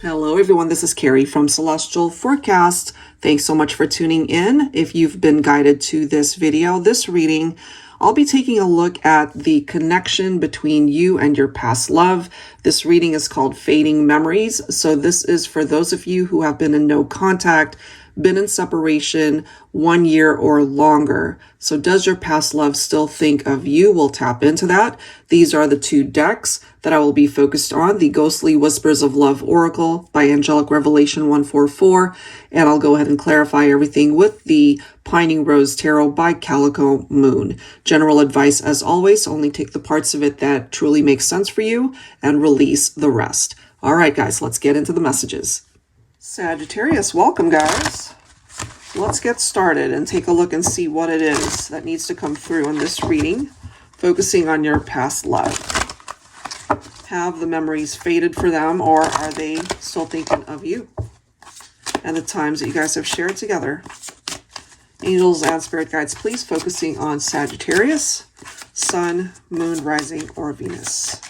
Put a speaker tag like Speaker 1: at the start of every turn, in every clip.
Speaker 1: Hello everyone, this is Carrie from Celestial Forecast. Thanks so much for tuning in. If you've been guided to this video, this reading, I'll be taking a look at the connection between you and your past love. This reading is called Fading Memories. So this is for those of you who have been in no contact, been in separation 1 year or longer. So does your past love still think of you? We'll tap into that. These are the two decks that I will be focused on. The Ghostly Whispers of Love Oracle by Angelic Revelation 144. And I'll go ahead and clarify everything with the Pining Rose Tarot by Calico Moon. General advice as always, only take the parts of it that truly make sense for you and release the rest. All right, guys, let's get into the messages. Sagittarius, welcome, guys. Let's get started and take a look and see what it is that needs to come through in this reading, focusing on your past love. Have the memories faded for them, or are they still thinking of you and the times that you guys have shared together? Angels and spirit guides, please, focusing on Sagittarius, Sun, Moon, Rising, or Venus.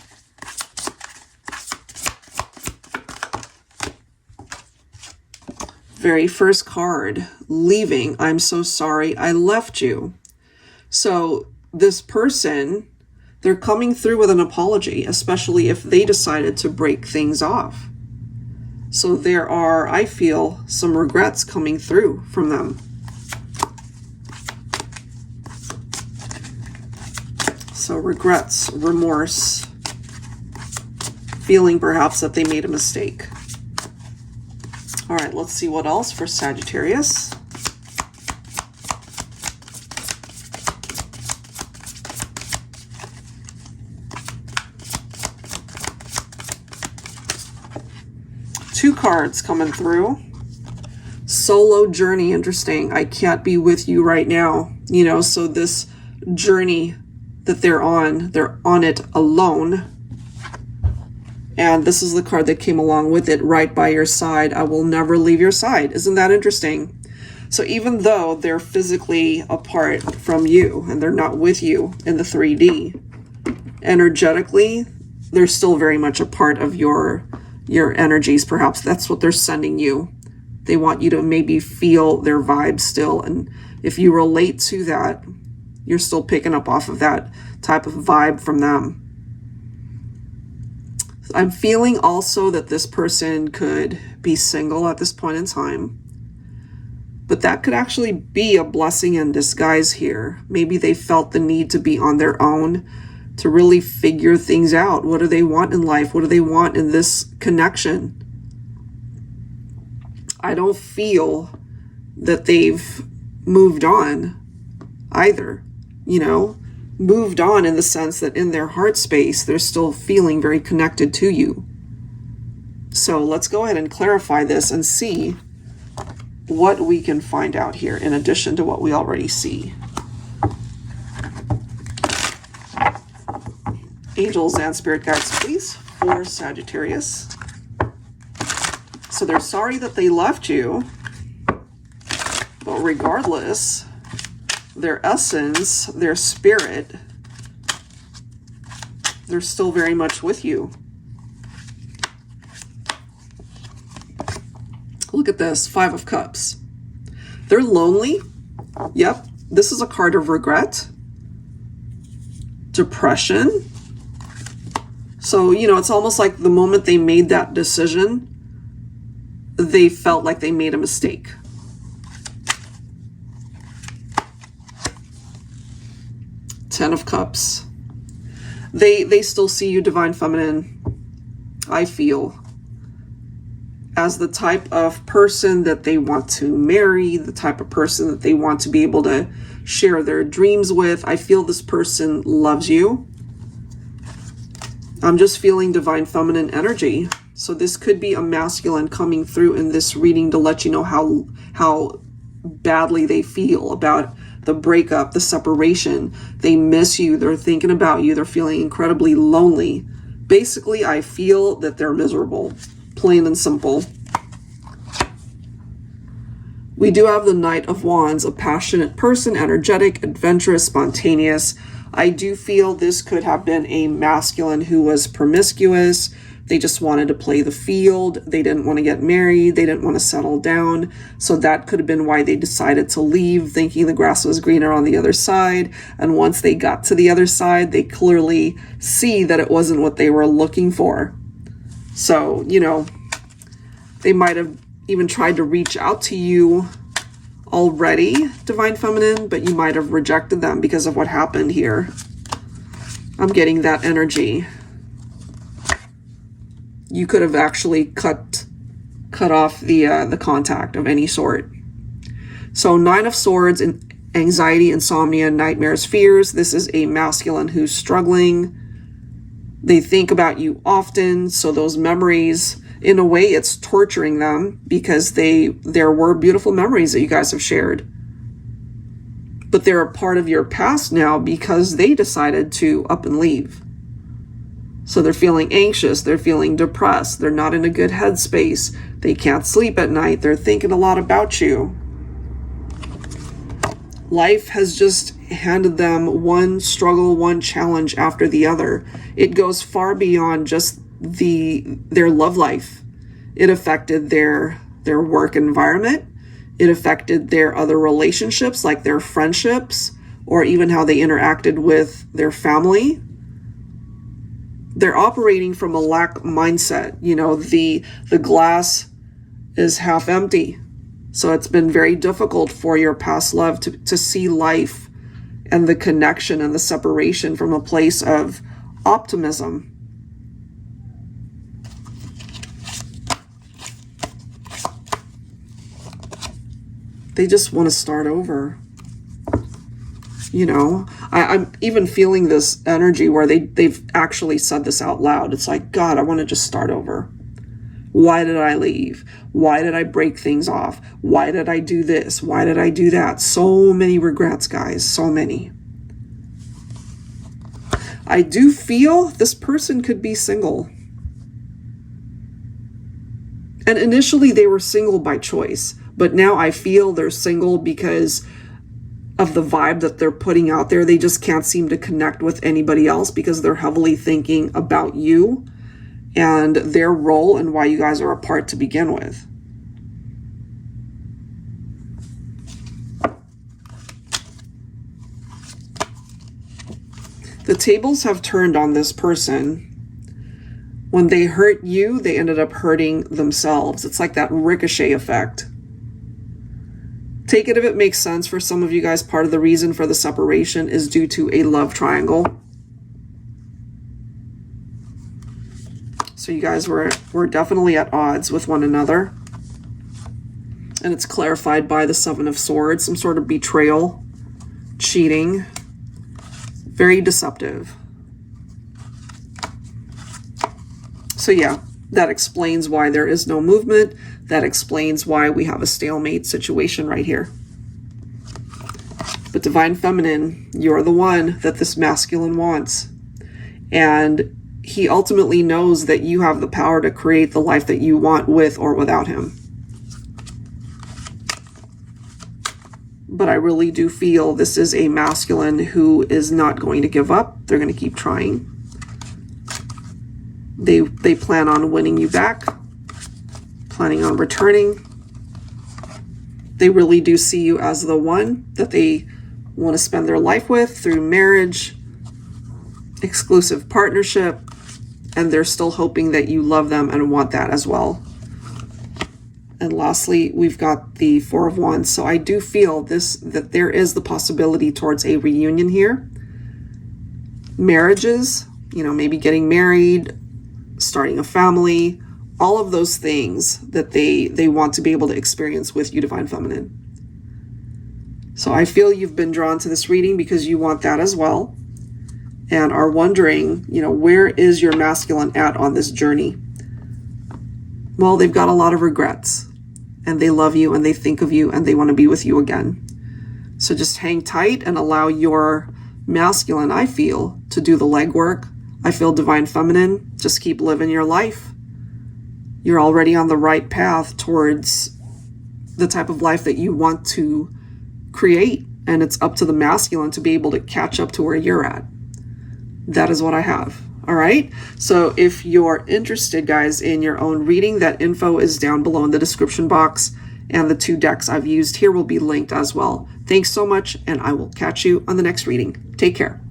Speaker 1: Very first card, leaving. I'm so sorry I left you. So this person, they're coming through with an apology, especially if they decided to break things off. So there are, I feel, some regrets coming through from them. So regrets, remorse, feeling perhaps that they made a mistake. All right, let's see what else for Sagittarius. Two cards coming through. Solo journey, interesting. I can't be with you right now. You know, so this journey that they're on it alone. And this is the card that came along with it, right by your side. I will never leave your side. Isn't that interesting? So even though they're physically apart from you and they're not with you in the 3D, energetically, they're still very much a part of your energies. Perhaps that's what they're sending you. They want you to maybe feel their vibe still. And if you relate to that, you're still picking up off of that type of vibe from them. I'm feeling also that this person could be single at this point in time, but that could actually be a blessing in disguise here. Maybe they felt the need to be on their own to really figure things out. What do they want in life? What do they want in this connection? I don't feel that they've moved on either, you know? Moved on in the sense that in their heart space, they're still feeling very connected to you. So let's go ahead and clarify this and see what we can find out here in addition to what we already see. Angels and spirit guides, please, for Sagittarius. So they're sorry that they left you, but regardless, their essence, their spirit, they're still very much with you. Look at this, 5 of Cups. They're lonely. Yep, this is a card of regret, depression. So, you know, it's almost like the moment they made that decision, they felt like they made a mistake. Ten of Cups. They still see you, Divine Feminine, I feel, as the type of person that they want to marry, the type of person that they want to be able to share their dreams with. I feel this person loves you. I'm just feeling Divine Feminine energy. So this could be a masculine coming through in this reading to let you know how badly they feel about the breakup, the separation. They miss you. They're thinking about you. They're feeling incredibly lonely. Basically, I feel that they're miserable, plain and simple. We do have the Knight of Wands, a passionate person, energetic, adventurous, spontaneous. I do feel this could have been a masculine who was promiscuous, They just wanted to play the field. They didn't want to get married. They didn't want to settle down. So that could have been why they decided to leave, thinking the grass was greener on the other side. And once they got to the other side, they clearly see that it wasn't what they were looking for. So, you know, they might have even tried to reach out to you already, Divine Feminine, but you might have rejected them because of what happened here. I'm getting that energy. You could have actually cut off the contact of any sort. So 9 of Swords, anxiety, insomnia, nightmares, fears. This is a masculine who's struggling. They think about you often, so those memories, in a way, it's torturing them because there were beautiful memories that you guys have shared. But they're a part of your past now because they decided to up and leave. So they're feeling anxious, they're feeling depressed, they're not in a good headspace, they can't sleep at night, they're thinking a lot about you. Life has just handed them one struggle, one challenge after the other. It goes far beyond just their love life. It affected their work environment. It affected their other relationships, like their friendships, or even how they interacted with their family. They're operating from a lack mindset. You know, the glass is half empty. So it's been very difficult for your past love to see life and the connection and the separation from a place of optimism. They just want to start over. You know, I'm even feeling this energy where they've actually said this out loud. It's like, God, I want to just start over. Why did I leave? Why did I break things off? Why did I do this? Why did I do that? So many regrets, guys. So many. I do feel this person could be single. And initially they were single by choice. But now I feel they're single because of the vibe that they're putting out there. They just can't seem to connect with anybody else because they're heavily thinking about you and their role and why you guys are apart to begin with. The tables have turned on this person. When they hurt you, they ended up hurting themselves. It's like that ricochet effect. Take it if it makes sense for some of you guys. Part of the reason for the separation is due to a love triangle. So you guys were definitely at odds with one another. And it's clarified by the 7 of Swords, some sort of betrayal, cheating, very deceptive. So yeah, that explains why there is no movement. That explains why we have a stalemate situation right here. But Divine Feminine, you're the one that this masculine wants. And he ultimately knows that you have the power to create the life that you want with or without him. But I really do feel this is a masculine who is not going to give up. They're going to keep trying. They plan on winning you back, planning on returning. They really do see you as the one that they want to spend their life with through marriage, exclusive partnership, and they're still hoping that you love them and want that as well. And lastly, we've got the 4 of Wands. So I do feel that there is the possibility towards a reunion here. Marriages, you know, maybe getting married, starting a family, all of those things that they want to be able to experience with you, Divine Feminine. So I feel you've been drawn to this reading because you want that as well, and are wondering, you know, where is your masculine at on this journey? Well, they've got a lot of regrets, and they love you, and they think of you, and they want to be with you again. So just hang tight and allow your masculine, I feel, to do the legwork. I feel Divine Feminine, just keep living your life. You're already on the right path towards the type of life that you want to create. And it's up to the masculine to be able to catch up to where you're at. That is what I have. All right. So if you're interested, guys, in your own reading, that info is down below in the description box. And the 2 decks I've used here will be linked as well. Thanks so much, and I will catch you on the next reading. Take care.